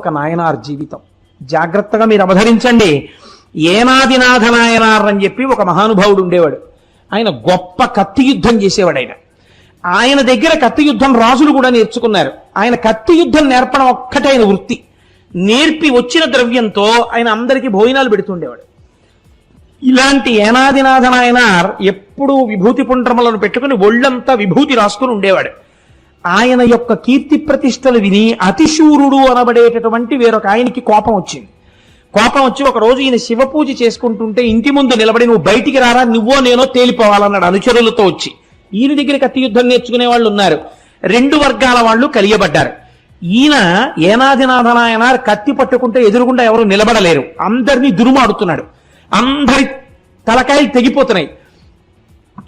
ఒక నాయనార్ జీవితం. జాగ్రత్తగా మీరు అవధరించండి. ఏనాదినాథ నాయనార్ అని చెప్పి ఒక మహానుభావుడు ఉండేవాడు. ఆయన గొప్ప కత్తి యుద్ధం చేసేవాడు. ఆయన దగ్గర కత్తి యుద్ధం రాజులు కూడా నేర్చుకున్నారు. ఆయన కత్తి యుద్ధం నేర్పడం ఒక్కటే ఆయన వృత్తి. నేర్పి వచ్చిన ద్రవ్యంతో ఆయన అందరికీ భోజనాలు పెడుతుండేవాడు. ఇలాంటి ఏనాదినాథ నాయనార్ ఎప్పుడూ విభూతి పుండ్రములను పెట్టుకుని ఒళ్ళంతా విభూతి రాసుకుని ఉండేవాడు. ఆయన యొక్క కీర్తి ప్రతిష్టలు విని అతిశూరుడు అనబడేటటువంటి వేరొక ఆయనకి కోపం వచ్చింది. కోపం వచ్చి ఒక రోజు ఈయన శివపూజ చేసుకుంటుంటే ఇంటి ముందు నిలబడి, నువ్వు బయటికి రారా, నువ్వో నేనో తేలిపోవాలన్నాడు అనుచరులతో వచ్చి. ఈయన దగ్గర కత్తి యుద్ధం నేర్చుకునే వాళ్ళు ఉన్నారు. రెండు వర్గాల వాళ్ళు కలియబడ్డారు. ఈయన ఏనాదినాథ నాయనార్ కత్తి పట్టుకుంటే ఎదురుగుండా ఎవరు నిలబడలేరు. అందరినీ దురుమాడుతున్నాడు. అందరి తలకాయలు తెగిపోతున్నాయి.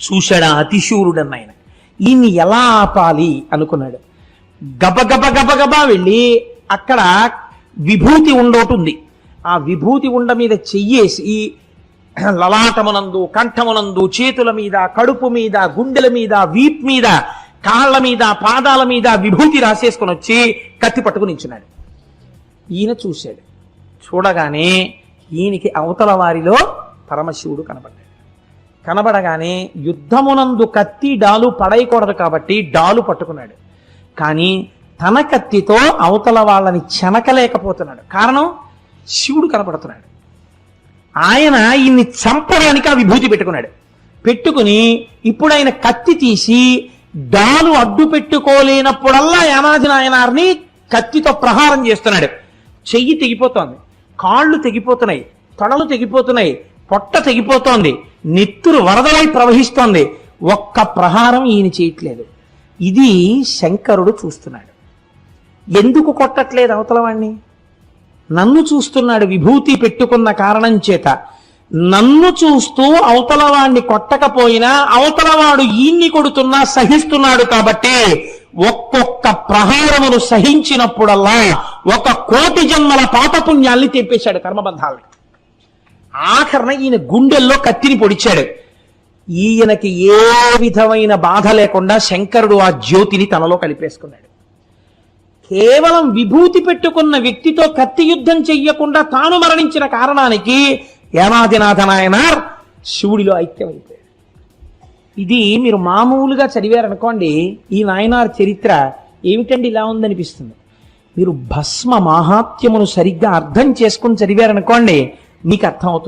చూశాడు అతిశూరుడన్న ఆయన. ఈయన్ని ఎలా ఆపాలి అనుకున్నాడు. గబగబ గబగబా వెళ్ళి అక్కడ విభూతి ఉండోటుంది. ఆ విభూతి ఉండ మీద చెయ్యేసి లలాటమునందు, కంఠమునందు, చేతుల మీద, కడుపు మీద, గుండెల మీద, వీప్ మీద, కాళ్ళ మీద, పాదాల మీద విభూతి రాసేసుకొని వచ్చి కత్తి పట్టుకుని నించున్నాడు. ఈయన చూశాడు. చూడగానే ఈయనకి అవతల వారిలో పరమశివుడు కనబడ్డాడు. కనబడగానే యుద్ధమునందు కత్తి డాలు పడైకూడదు కాబట్టి డాలు పట్టుకున్నాడు. కానీ తన కత్తితో అవతల వాళ్ళని చెనకలేకపోతున్నాడు. కారణం, శివుడు కనపడుతున్నాడు. ఆయన ఈయన్ని చంపడానికి ఆ విభూతి పెట్టుకున్నాడు. పెట్టుకుని ఇప్పుడు ఆయన కత్తి తీసి డాలు అడ్డు పెట్టుకోలేనప్పుడల్లా యానాది నాయనార్ని కత్తితో ప్రహారం చేస్తున్నాడు. చెయ్యి తెగిపోతోంది, కాళ్ళు తెగిపోతున్నాయి, తొడలు తెగిపోతున్నాయి, పొట్ట తెగిపోతోంది, నెత్తురు వరదలై ప్రవహిస్తోంది. ఒక్క ప్రహారం ఈయన చేయట్లేదు. ఇది శంకరుడు చూస్తున్నాడు. ఎందుకు కొట్టట్లేదు అవతల వాణ్ణి? నన్ను చూస్తున్నాడు. విభూతి పెట్టుకున్న కారణం చేత నన్ను చూస్తూ అవతల వాణ్ణి కొట్టకపోయినా అవతలవాడు ఈయన్ని కొడుతున్నా సహిస్తున్నాడు. కాబట్టి ఒక్కొక్క ప్రహారమును సహించినప్పుడల్లా 1,000,000 జన్మల పాపపుణ్యాల్ని తెప్పేశాడు, కర్మబంధాలని. ఆఖరణ ఈయన గుండెల్లో కత్తిని పొడిచాడు. ఈయనకి ఏ విధమైన బాధ లేకుండా శంకరుడు ఆ జ్యోతిని తనలో కలిపేసుకున్నాడు. కేవలం విభూతి పెట్టుకున్న వ్యక్తితో కత్తి యుద్ధం చెయ్యకుండా తాను మరణించిన కారణానికి యానాదినాథ నాయనార్ శివుడిలో ఐక్యమైపోయాడు. ఇది మీరు మామూలుగా చదివారనుకోండి, ఈ నాయనార్ చరిత్ర ఏమిటండి ఇలా ఉందనిపిస్తుంది. మీరు భస్మ మాహాత్మ్యమును సరిగ్గా అర్థం చేసుకుని చదివారనుకోండి, మీకు అర్థమవుతుంది.